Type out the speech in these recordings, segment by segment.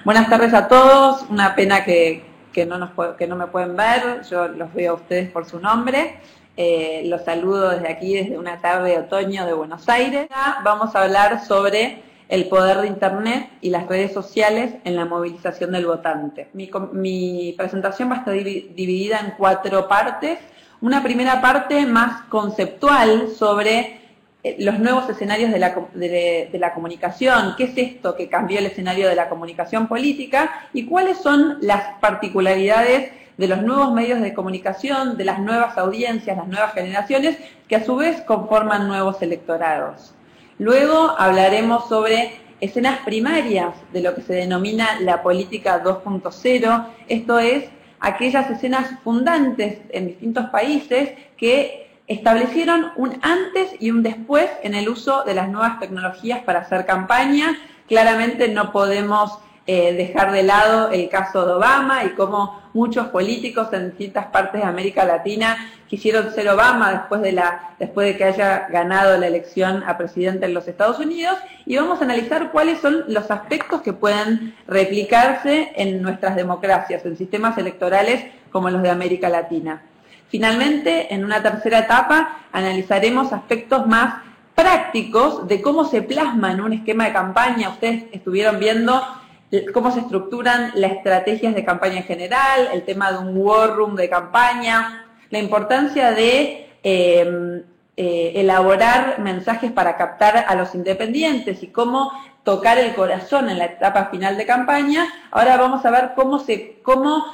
Buenas tardes a todos, una pena que no me pueden ver, yo los veo a ustedes por su nombre. Los saludo desde aquí, desde una tarde de otoño de Buenos Aires. Vamos a hablar sobre el poder de Internet y las redes sociales en la movilización del votante. Mi presentación va a estar dividida en 4 partes. Una primera parte más conceptual sobre los nuevos escenarios de la comunicación, qué es esto que cambió el escenario de la comunicación política y cuáles son las particularidades de los nuevos medios de comunicación, de las nuevas audiencias, las nuevas generaciones, que a su vez conforman nuevos electorados. Luego hablaremos sobre escenas primarias de lo que se denomina la política 2.0, esto es, aquellas escenas fundantes en distintos países que establecieron un antes y un después en el uso de las nuevas tecnologías para hacer campaña. Claramente no podemos dejar de lado el caso de Obama y cómo muchos políticos en distintas partes de América Latina quisieron ser Obama después de que haya ganado la elección a presidente en los Estados Unidos, y vamos a analizar cuáles son los aspectos que pueden replicarse en nuestras democracias, en sistemas electorales como los de América Latina. Finalmente, en una tercera etapa, analizaremos aspectos más prácticos de cómo se plasma en un esquema de campaña. Ustedes estuvieron viendo cómo se estructuran las estrategias de campaña en general, el tema de un war room de campaña, la importancia de elaborar mensajes para captar a los independientes y cómo tocar el corazón en la etapa final de campaña. Ahora vamos a ver cómo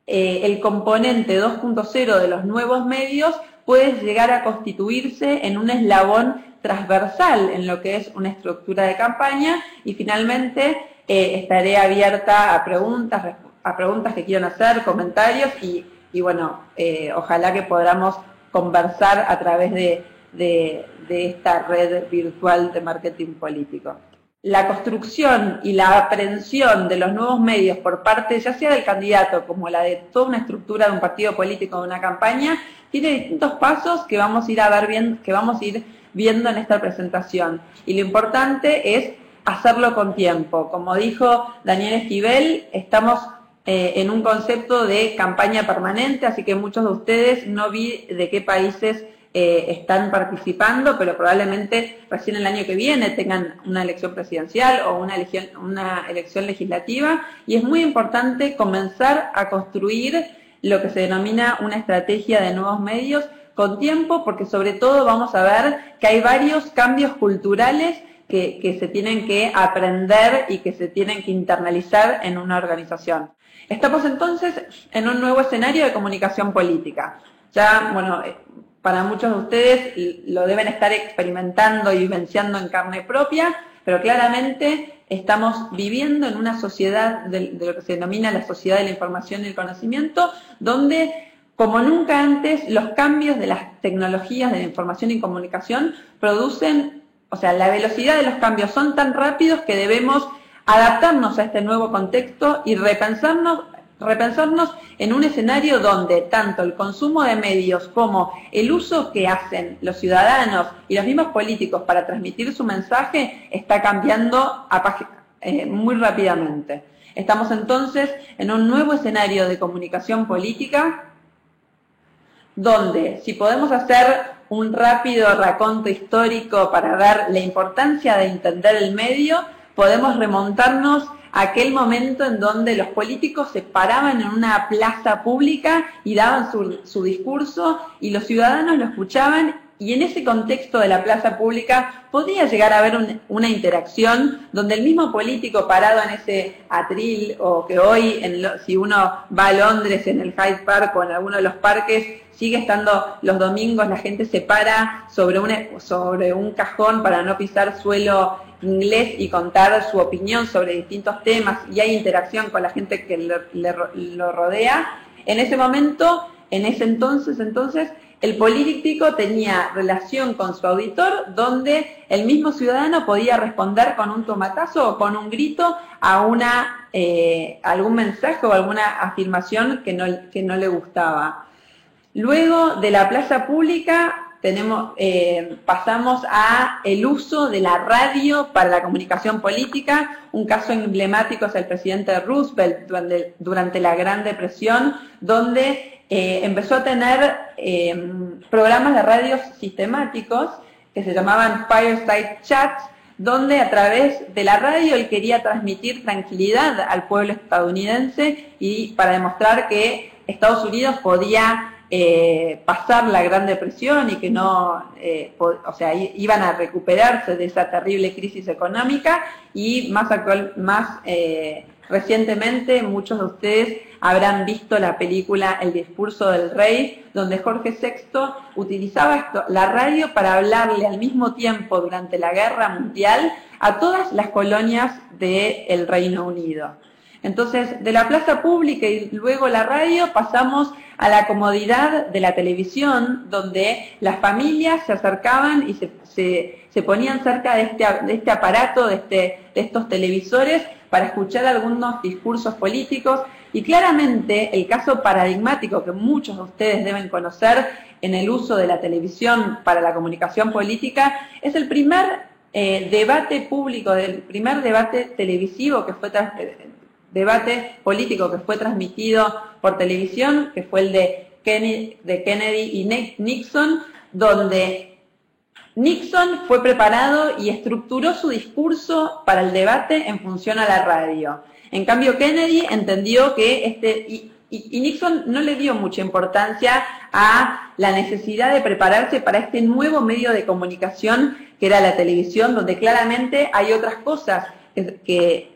el componente 2.0 de los nuevos medios puede llegar a constituirse en un eslabón transversal en lo que es una estructura de campaña, y finalmente estaré abierta a preguntas que quieran hacer, comentarios y bueno, ojalá que podamos conversar a través de esta red virtual de marketing político. La construcción y la aprehensión de los nuevos medios por parte ya sea del candidato como la de toda una estructura de un partido político, de una campaña, tiene distintos pasos que vamos a ir viendo en esta presentación. Y lo importante es hacerlo con tiempo. Como dijo Daniel Esquivel, estamos en un concepto de campaña permanente, así que muchos de ustedes no vi de qué países están participando, pero probablemente recién el año que viene tengan una elección presidencial o una elección legislativa, y es muy importante comenzar a construir lo que se denomina una estrategia de nuevos medios con tiempo, porque sobre todo vamos a ver que hay varios cambios culturales que se tienen que aprender y que se tienen que internalizar en una organización. Estamos entonces en un nuevo escenario de comunicación política. Ya, bueno, para muchos de ustedes lo deben estar experimentando y vivenciando en carne propia, pero claramente estamos viviendo en una sociedad de lo que se denomina la sociedad de la información y el conocimiento, donde como nunca antes los cambios de las tecnologías de la información y comunicación producen, o sea, la velocidad de los cambios son tan rápidos que debemos adaptarnos a este nuevo contexto y repensarnos en un escenario donde tanto el consumo de medios como el uso que hacen los ciudadanos y los mismos políticos para transmitir su mensaje está cambiando muy rápidamente. Estamos entonces en un nuevo escenario de comunicación política donde, si podemos hacer un rápido raconto histórico para ver la importancia de entender el medio, podemos remontarnos a aquel momento en donde los políticos se paraban en una plaza pública y daban su discurso y los ciudadanos lo escuchaban, y en ese contexto de la plaza pública podía llegar a haber una interacción donde el mismo político parado en ese atril, o que hoy, si uno va a Londres en el Hyde Park o en alguno de los parques, sigue estando los domingos, la gente se para sobre un cajón para no pisar suelo inglés y contar su opinión sobre distintos temas, y hay interacción con la gente que lo rodea. En ese momento, en ese entonces, el político tenía relación con su auditor, donde el mismo ciudadano podía responder con un tomatazo o con un grito a algún mensaje o alguna afirmación que no le gustaba. Luego de la plaza pública pasamos a el uso de la radio para la comunicación política. Un caso emblemático es el presidente Roosevelt durante la Gran Depresión, donde empezó a tener programas de radio sistemáticos que se llamaban Fireside Chats, donde a través de la radio él quería transmitir tranquilidad al pueblo estadounidense y para demostrar que Estados Unidos podía pasar la Gran Depresión y que no, iban a recuperarse de esa terrible crisis económica. Y más recientemente muchos de ustedes habrán visto la película El discurso del rey, donde Jorge VI utilizaba la radio para hablarle al mismo tiempo durante la Guerra Mundial a todas las colonias del Reino Unido. Entonces, de la plaza pública y luego la radio pasamos a la comodidad de la televisión, donde las familias se acercaban y se ponían cerca de este aparato, de estos televisores, para escuchar algunos discursos políticos. Y claramente el caso paradigmático que muchos de ustedes deben conocer en el uso de la televisión para la comunicación política es el primer debate público, el primer debate televisivo que fue debate político que fue transmitido por televisión, que fue el de Kennedy y Nixon, donde Nixon fue preparado y estructuró su discurso para el debate en función a la radio. En cambio, Kennedy entendió que y Nixon no le dio mucha importancia a la necesidad de prepararse para este nuevo medio de comunicación que era la televisión, donde claramente hay otras cosas que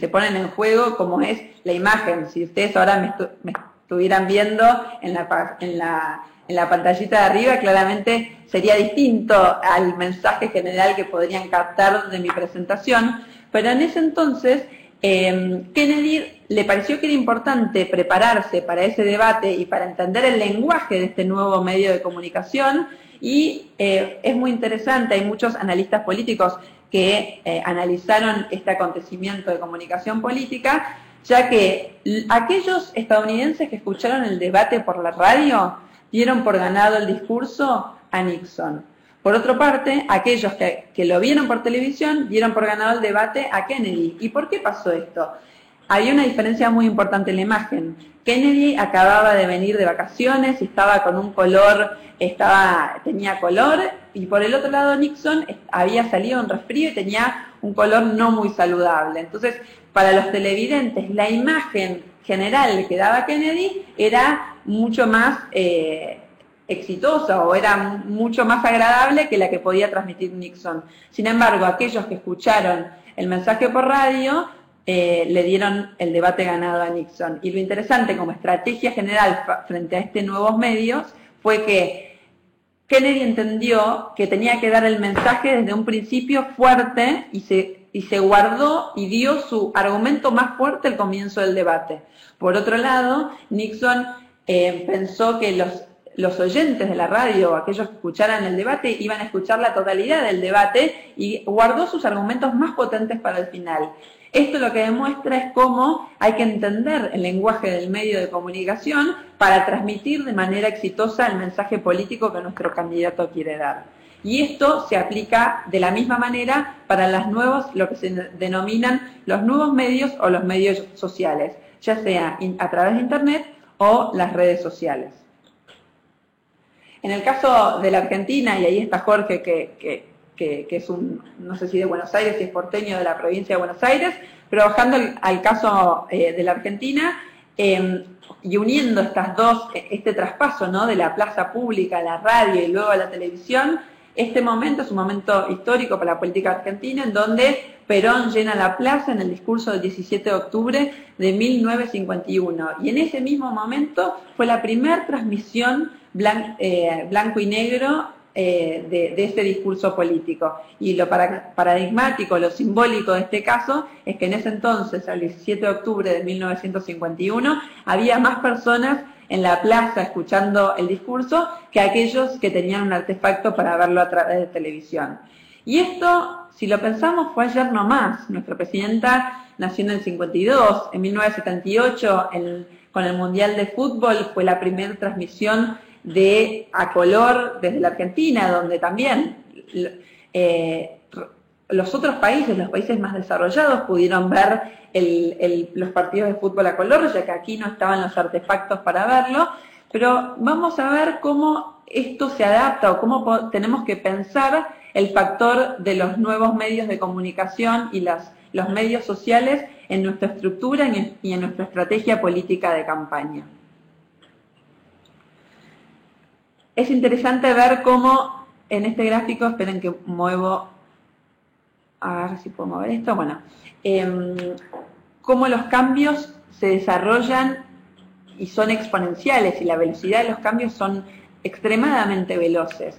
se ponen en juego, como es la imagen. Si ustedes ahora me estuvieran viendo en la pantallita de arriba, claramente sería distinto al mensaje general que podrían captar de mi presentación, pero en ese entonces Kennedy le pareció que era importante prepararse para ese debate y para entender el lenguaje de este nuevo medio de comunicación, y es muy interesante, hay muchos analistas políticos que analizaron este acontecimiento de comunicación política, ya que aquellos estadounidenses que escucharon el debate por la radio dieron por ganado el discurso a Nixon. Por otra parte, aquellos que lo vieron por televisión dieron por ganado el debate a Kennedy. ¿Y por qué pasó esto? Había una diferencia muy importante en la imagen. Kennedy acababa de venir de vacaciones y estaba con un color, tenía color, y por el otro lado Nixon había salido un resfrío y tenía un color no muy saludable. Entonces, para los televidentes, la imagen general que daba Kennedy era mucho más exitosa, o era mucho más agradable que la que podía transmitir Nixon. Sin embargo, aquellos que escucharon el mensaje por radio le dieron el debate ganado a Nixon. Y lo interesante como estrategia general frente a estos nuevos medios fue que Kennedy entendió que tenía que dar el mensaje desde un principio fuerte y se guardó y dio su argumento más fuerte al comienzo del debate. Por otro lado, Nixon pensó que los oyentes de la radio, aquellos que escucharan el debate, iban a escuchar la totalidad del debate y guardó sus argumentos más potentes para el final. Esto lo que demuestra es cómo hay que entender el lenguaje del medio de comunicación para transmitir de manera exitosa el mensaje político que nuestro candidato quiere dar. Y esto se aplica de la misma manera para lo que se denominan los nuevos medios o los medios sociales, ya sea a través de Internet o las redes sociales. En el caso de la Argentina, y ahí está Jorge, que es no sé si de Buenos Aires, si es porteño de la provincia de Buenos Aires, pero bajando al caso de la Argentina, y uniendo este traspaso, ¿no?, de la plaza pública a la radio y luego a la televisión, este momento es un momento histórico para la política argentina, en donde Perón llena la plaza en el discurso del 17 de octubre de 1951. Y en ese mismo momento fue la primera transmisión blanco y negro de ese discurso político. Y lo paradigmático, lo simbólico de este caso es que en ese entonces, el 17 de octubre de 1951, había más personas en la plaza escuchando el discurso que aquellos que tenían un artefacto para verlo a través de televisión. Y esto, si lo pensamos, fue ayer nomás. Nuestra presidenta nació en el 52, en 1978, con el Mundial de Fútbol fue la primera transmisión a color desde la Argentina, donde también los otros países, los países más desarrollados, pudieron ver los partidos de fútbol a color, ya que aquí no estaban los artefactos para verlo, pero vamos a ver cómo esto se adapta o cómo tenemos que pensar el factor de los nuevos medios de comunicación y los medios sociales en nuestra estructura y en nuestra estrategia política de campaña. Es interesante ver cómo en este gráfico, esperen que muevo, a ver si puedo mover esto, bueno, cómo los cambios se desarrollan y son exponenciales y la velocidad de los cambios son extremadamente veloces.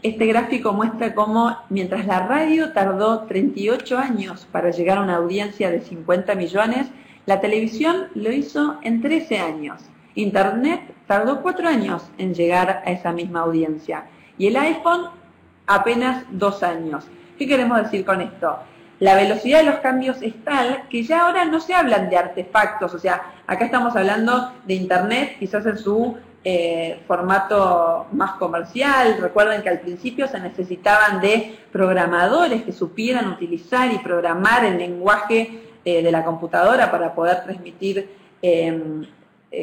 Este gráfico muestra cómo mientras la radio tardó 38 años para llegar a una audiencia de 50 millones, la televisión lo hizo en 13 años. Internet tardó 4 años en llegar a esa misma audiencia y el iPhone apenas 2 años. ¿Qué queremos decir con esto? La velocidad de los cambios es tal que ya ahora no se hablan de artefactos, o sea, acá estamos hablando de Internet, quizás en su formato más comercial. Recuerden que al principio se necesitaban de programadores que supieran utilizar y programar el lenguaje de la computadora para poder transmitir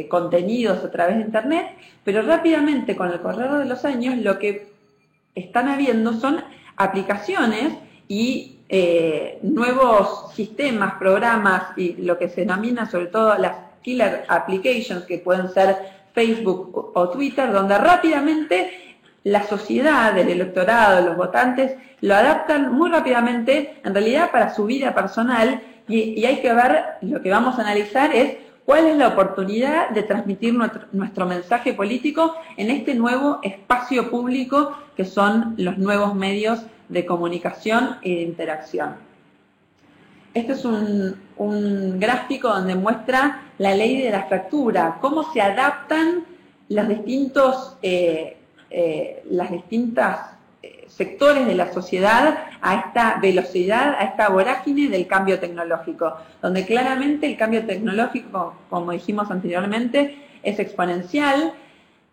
contenidos a través de Internet, pero rápidamente con el correr de los años lo que están habiendo son aplicaciones y nuevos sistemas, programas y lo que se denomina sobre todo las killer applications, que pueden ser Facebook o Twitter, donde rápidamente la sociedad, el electorado, los votantes lo adaptan muy rápidamente en realidad para su vida personal y hay que ver, lo que vamos a analizar es cuál es la oportunidad de transmitir nuestro mensaje político en este nuevo espacio público que son los nuevos medios de comunicación y de interacción. Este es un gráfico donde muestra la ley de la fractura, cómo se adaptan los distintos sectores de la sociedad a esta velocidad, a esta vorágine del cambio tecnológico, donde claramente el cambio tecnológico, como dijimos anteriormente, es exponencial.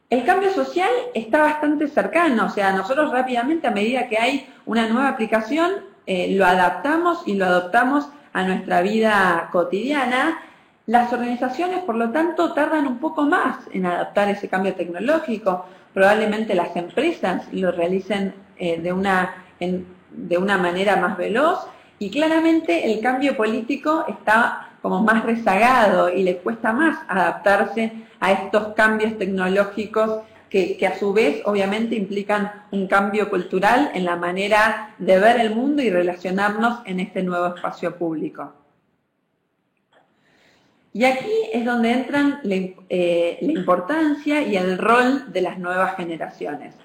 El cambio social está bastante cercano, o sea, nosotros rápidamente, a medida que hay una nueva aplicación, lo adaptamos y lo adoptamos a nuestra vida cotidiana. Las organizaciones, por lo tanto, tardan un poco más en adaptar ese cambio tecnológico. Probablemente las empresas lo realicen de una manera más veloz y claramente el cambio político está como más rezagado y le cuesta más adaptarse a estos cambios tecnológicos que a su vez obviamente implican un cambio cultural en la manera de ver el mundo y relacionarnos en este nuevo espacio público. Y aquí es donde entran la importancia y el rol de las nuevas generaciones.